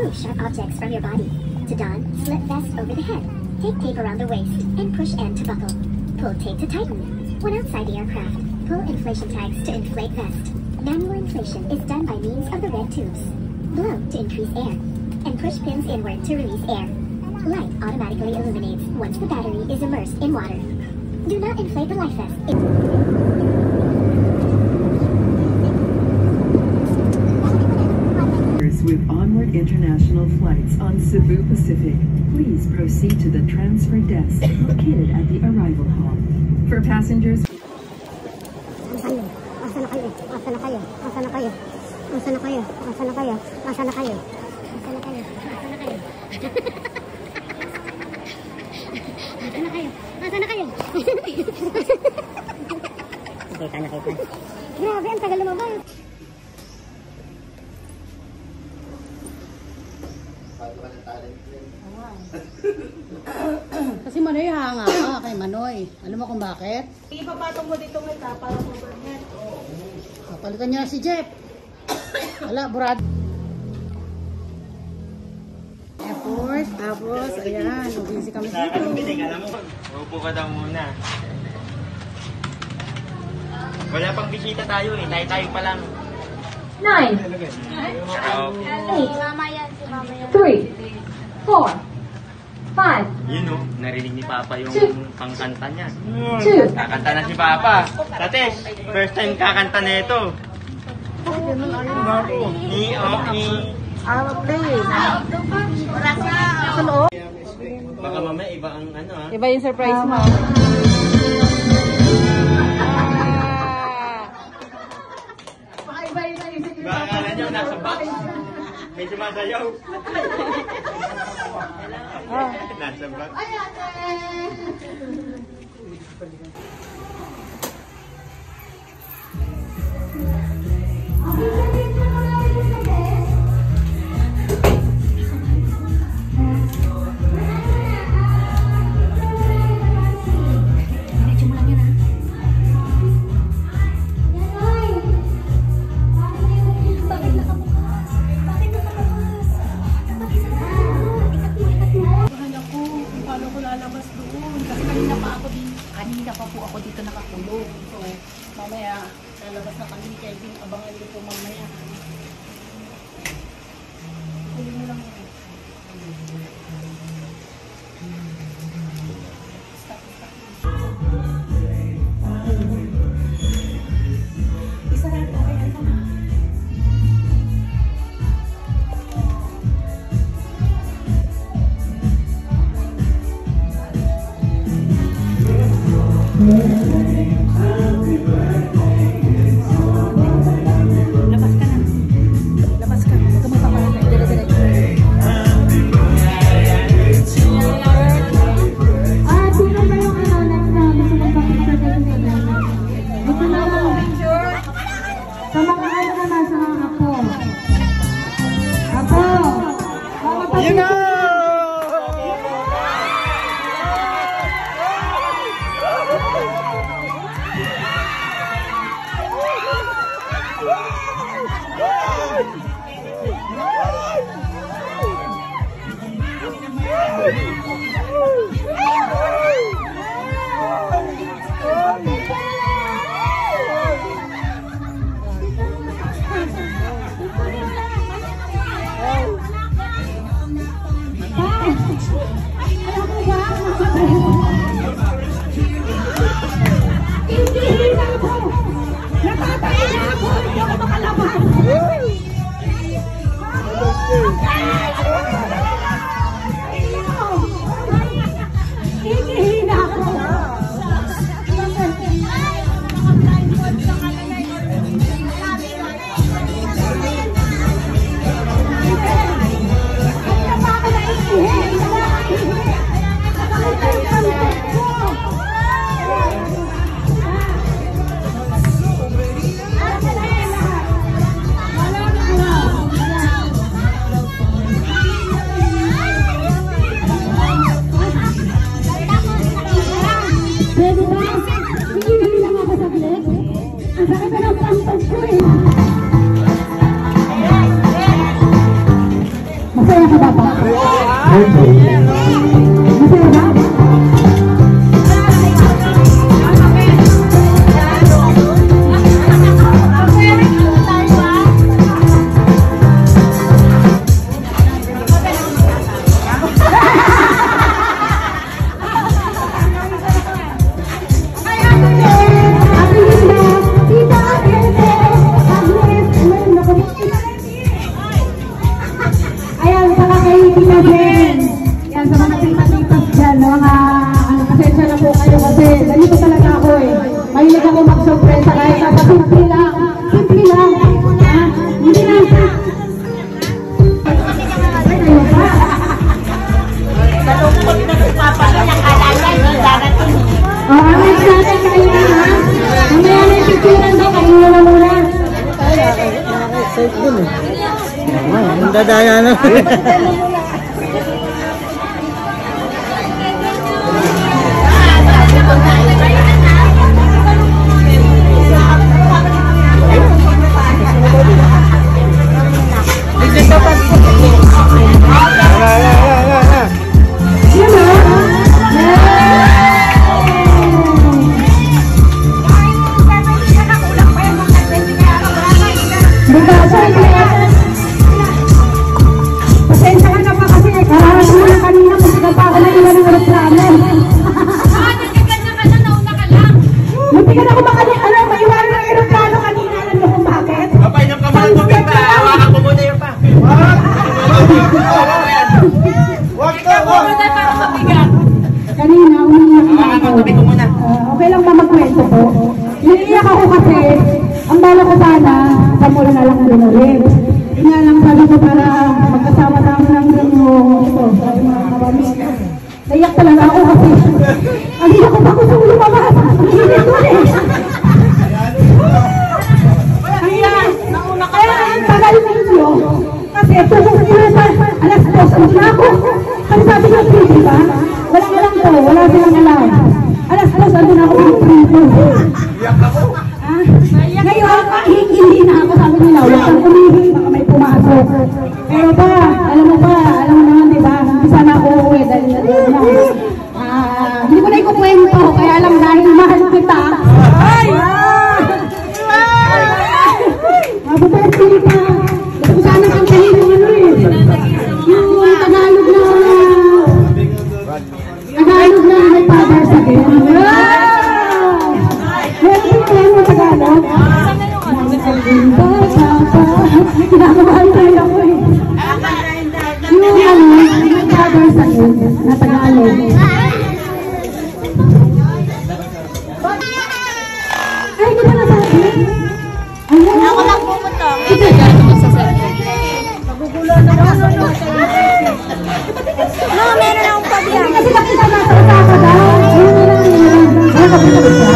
remove sharp objects from your body. To don, slip vest over the head. Take tape around the waist and push end to buckle. Pull tape to tighten. When outside the aircraft, pull inflation tags to inflate vest. Manual inflation is done by means of the red tubes. Blow to increase air, and push pins inward to release air. Light automatically illuminates once the battery is immersed in water. Do not inflate the life vest. With onward international flights on Cebu Pacific, please proceed to the transfer desk located at the arrival hall. For passengers... Grabe, ang tagal lumabas. Kasi Manoy hanga ka kay Manoy. Alam mo kung bakit? Ipapatong mo dito may para sa overhead. Palitan niya si Jeff. Wala, Brad. Airport, tapos, ayan, busy kami dito. Alam mo, upo ka daw muna. Wala pang bisita tayo eh, tayo pa lang. 9, 8, 3, 4, 5. Yun o, narinig ni Papa yung pangkanta niya. 2. Kakanta na si Papa. Tate, first time kakanta na ito. Baka mamaya iba ang ano ha. Iba yung surprise mo. Baka akala nyo, nasa box. May sumasayaw. Nasa box. Kanina pa po ako dito nakakulong. So, mamaya, lalabas na kami ni Kevin. Abangan niyo po mamaya. Kulit mo lang yun. Isa rin po kaya ito. Labas ka na. Huwag ka magpapalatay. Dire-diretso. Sino ba yung next na gusto magpapicture kayo sa dami? Gusto na lang. Sa mga ano naman, sa mga apo. Apo! Yun na! next natin kayo na ha. Mamaya na yung picturean daw, kayo na muna. Ang dadaya na. Pasensya ka na pa kasi kanina magsigal pa ako na ilan ng aeroplano. Munti ka na ako maiwanan ng aeroplano kanina. Alam niyo kung bakit? Kapay ng kamay mo, Pita. Hawakan ko muna yung pa. Kanina, umiiyak Hawakan ako. ko, tabi ko muna. Okay lang ba magkwento po? Iniiyak ako kasi ang bala ko sana sa mula na lang din ulit. Nga lang sabi ko para magkasama namin ng ito, sabi mga kapamilya. Naiyak talaga ako kasi ang hindi ako pa gusto lumabas. Ang hilit ko eh. Kaya ang tagal ninyo kasi pupunta pa alas 2 na ako. Kasi sabi niyo, di ba? Walang alam ko, wala silang alam. Alas 2 andun ako ng prito. Ngayon, hindi na ako sabi nila, huwag kang umihing, baka may pumasok. Pero pa, alam mo naman, di ba? Hindi sana ako uuwi dahil nandun na. Hindi ko na ikukwento, kaya lang dahil mahal kita. Ay! Mababati ka. Gusto ko sana kantahin yung ano eh. Yung Tagalog na may father sa akin. Meron mo Tagalog? Kinakabahan tayo ako eh. Yung may father sa akin na Tagalog. Ay, di ba nasabi? Ako lang pumunta. Magugulo na ako. No, meron akong pabiyak. Kasi nakita na sa usawa daw. Ano ka pinagod ka?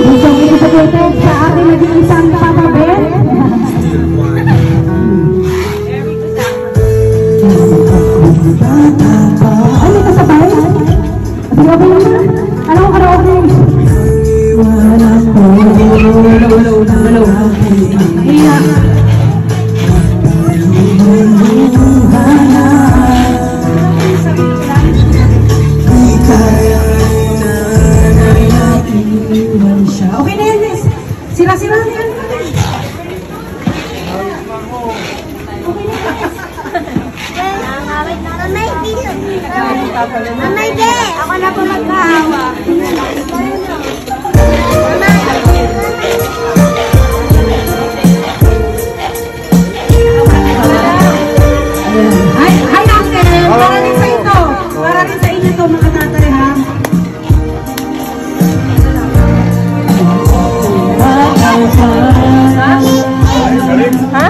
Gusto ko ipagod sa aking naging isang papabe. Ano ka sabay? Kasi okay lang na. Ano ko karaoke? Iya. Okay na yan, miss. Sila-sila na yan. Mamay, dito. Mamay, de. Ako na po magkahawa. Hi, uncle. Para rin sa ito. Para rin sa inyo ito, mga tatay, ha? Ha? Ha?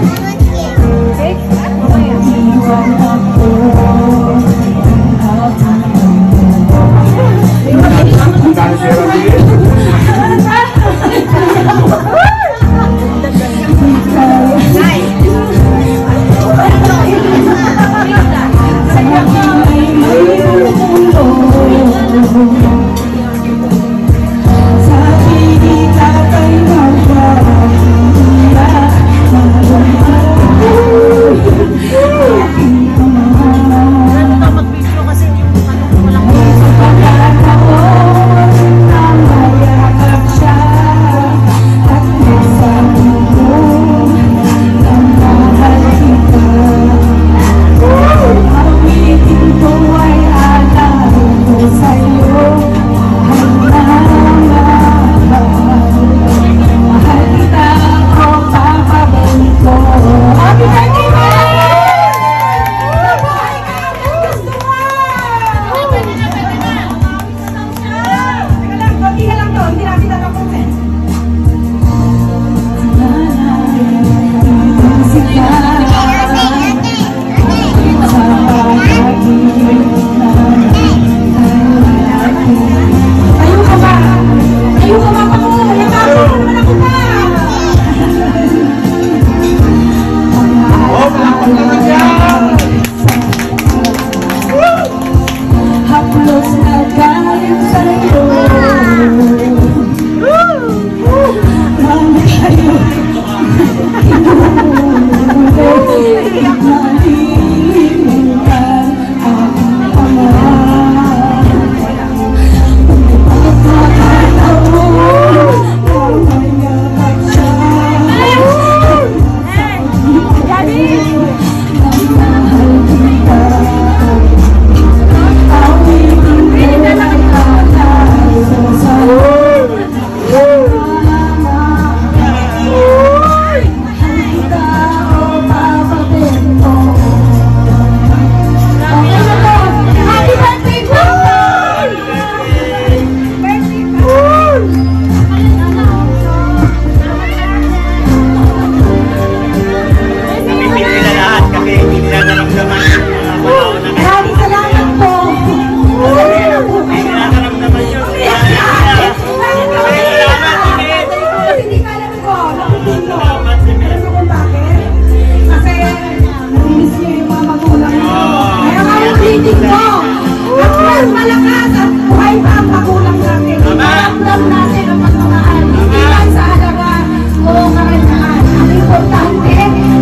maging malakas at buhay pa ang magulang natin. Ramdam natin ang pagmamahal. Hindi lang sa halaga o karangyaan. Ang importante,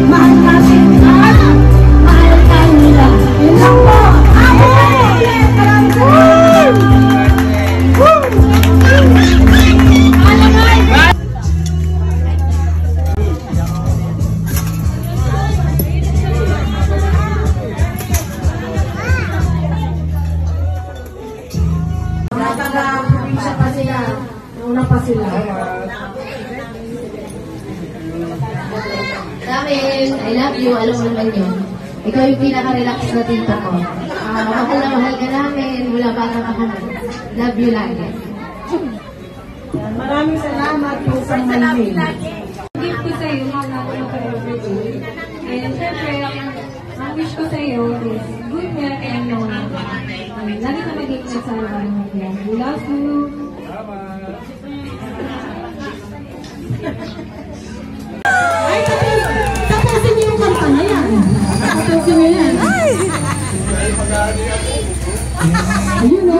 mahal natin at mahal tayo nila. Yun lang po. Samin, I love you, alam mo naman yun. Ikaw yung pinaka-relax na tita ko. Mahal na mahal ka namin, mula bata ka kami. Love you lagi. Maraming salamat po sa malamig. Gift ko sa iyo, mga natin ka everyday. And syempre, ang wish ko sa iyo is good health and no lagi ka maging nagsalaman mo yan. We love you. Ay, tapusin niyo yung kanta na yan. Tapusin niyo yan. Ayun o.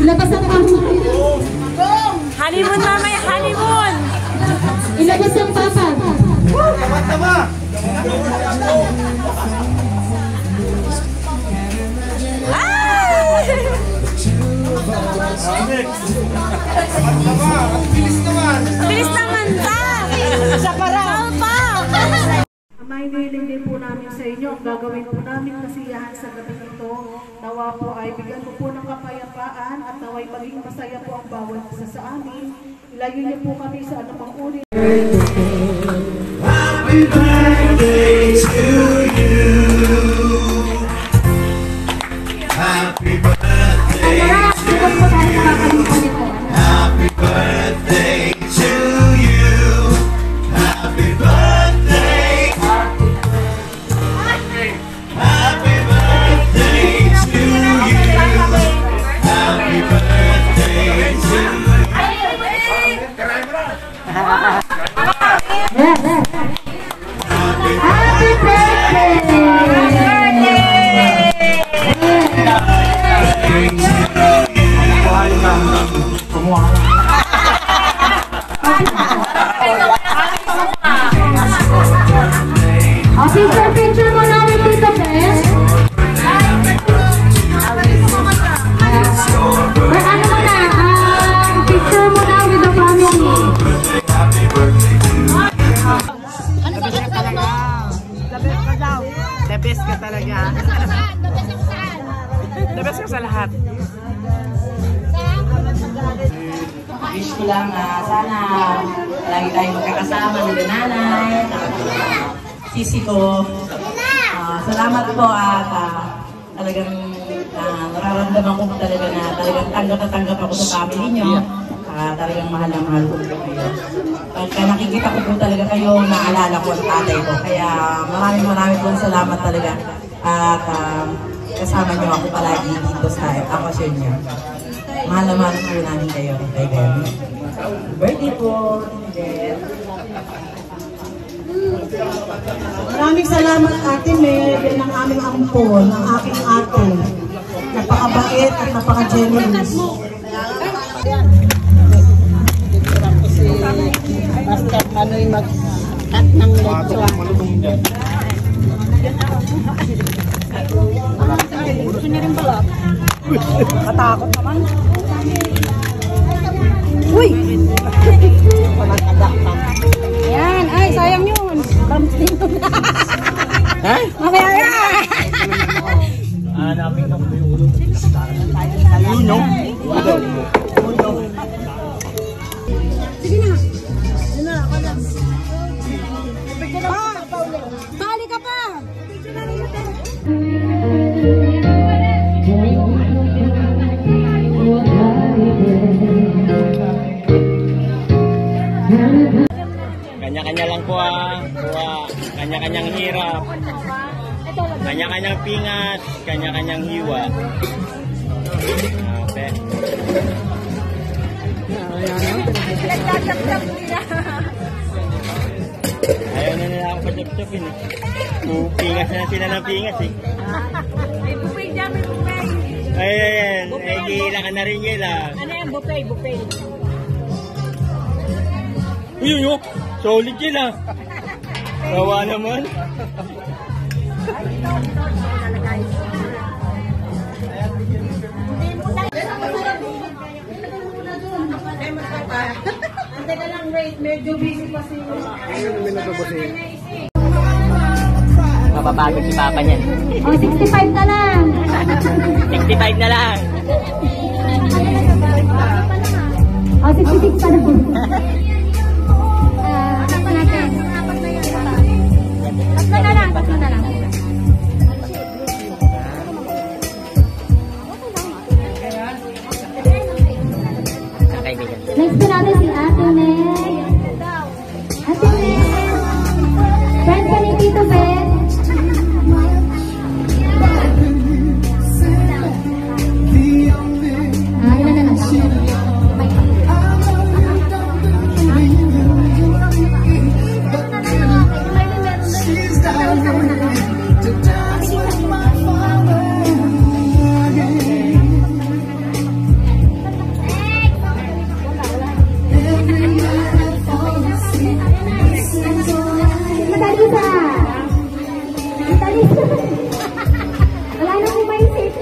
Ilabas ang papa. Honeymoon mamaya, honeymoon! Ilabas ang papa. Tama! Bilis naman ba? Sa parang pa! May niling din po namin sa inyo. Ang gagawin po namin kasiyahan sa gabi ito. Nawa po ay bigyan po po ng kapayapaan at naway maging masaya po ang bawat isa sa amin. Ilayo niyo po kami sa anumang uri. Happy birthday to you. Happy birthday to you. Happy birthday to you. Happy birthday. Happy birthday to you. Happy birthday to you. Happy picture mo na with Tito Bes. Ano mo na, picture mo na with the family. The best ka talaga. The best ka sa lahat. Wish ko lang sana lagi tayo magkakasama nila nanay, sisi ko. Salamat po at talagang nararamdaman ko talaga na talagang tanggap na tanggap ako sa family nyo. Talagang mahal na mahal ko kayo. Pagka nakikita ko po talaga kayo, naalala ko ang tatay ko. Kaya maraming po salamat talaga. At kasama nyo ako palagi dito sa okasyon nyo. Mahal na mahal po namin kayo. Birthday po. Maraming salamat Ate Mel, yan ang aming ampon, ang aking ate. Napakabait at napaka-generous. Basta ano'y mag-cut ng lecho. Gusto niya rin pala. Katakot naman. Uy! Yan, ay sayang yun. Kamstin ko na. Ha? Mamaya na! Hanapin ko yung ulo. Yun yung? Sige na. Yun na, ako na. Bali ka pa! Kanya-kanya lang po kanya-kanyang hirap, kanya-kanyang pingat, kanya-kanyang hiwa. Okay. Ayaw na nila ako pa-chop-chopin eh. Pingas na sila ng pingas eh. May bupay dyan, may bupay. Ayan, gila ka na rin yun ah. Ano yan? Buffet, buffet. Uy, solid yun ah. Kawa naman. Ante ka lang, wait. Medyo busy pa si... Mapapagod si Papa niyan. O, 65 na lang. 65 na lang. O, 66 pa lang. Tatlo na lang. Next po natin si Ate Meg. Ate Meg. Friend pa ni Tito Ben. Ilan na lang. Wala na kong maisip.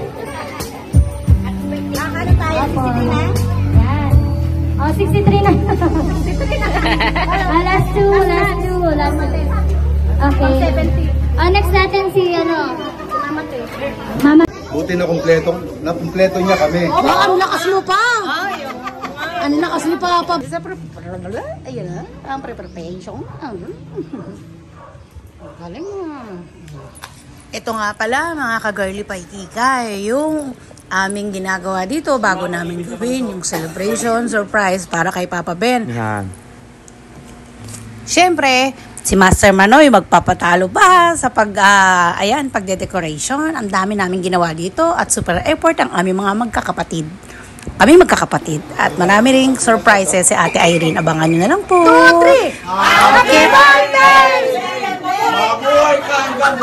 Ano tayo? 63 na? Yan. O, 63 na. Last two. Okay. Next natin si, Mama. Buti na kumpleto niya kami. Ang lakas mo pa! Ang lakas ni Papa! Ayun na, ang preparation. Galing mo. Ito nga pala mga ka-girly paitika, yung aming ginagawa dito bago namin gawin yung celebration, surprise para kay Papa Ben. Yan. Siyempre, si Master Manoy magpapatalo pa sa pagde-decoration. Ang dami namin ginawa dito at super effort ang aming mga magkakapatid. Kami magkakapatid. At marami ring surprises si Ate Irene. Abangan nyo na lang po. 2, 3! Happy birthday! Mabuhay ka hanggang